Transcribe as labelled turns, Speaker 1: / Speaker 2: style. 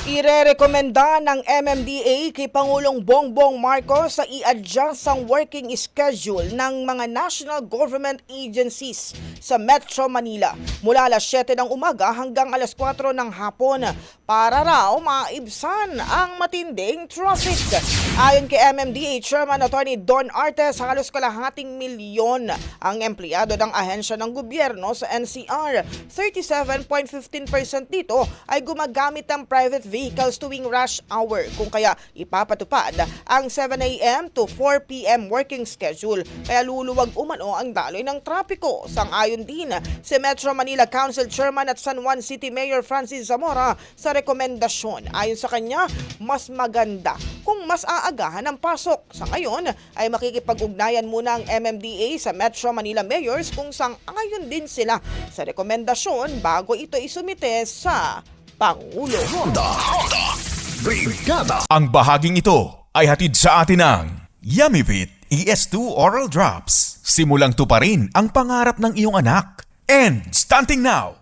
Speaker 1: Irerekomenda ng MMDA kay Pangulong Bongbong Marcos sa i-adjust ang working schedule ng mga national government agencies sa Metro Manila mula alas 7 ng umaga hanggang alas 4 ng hapon para raw maibsan ang matinding traffic. Ayon kay MMDA Chairman Attorney Don Artes, halos kalahating milyon ang empleyado ng ahensya ng gobyerno sa NCR. 37.15% dito ay gumagamit ng private vehicles tuwing rush hour, kung kaya ipapatupad ang 7 a.m. to 4 p.m. working schedule. Kaya luluwag umano ang daloy ng trapiko. Sang-ayon din si Metro Manila Council Chairman at San Juan City Mayor Francis Zamora sa rekomendasyon. Ayon sa kanya, mas maganda kung mas aagahan ang pasok. Sa ngayon ay makikipag-ugnayan muna ang MMDA sa Metro Manila Mayors kung sang-ayon din sila sa rekomendasyon bago ito isumite sa Pangulo.
Speaker 2: Brigada. Ang bahaging ito ay hatid sa atin ng Yummyvit ES2 Oral Drops. Simulang tuparin ang pangarap ng iyong anak. And stunting now.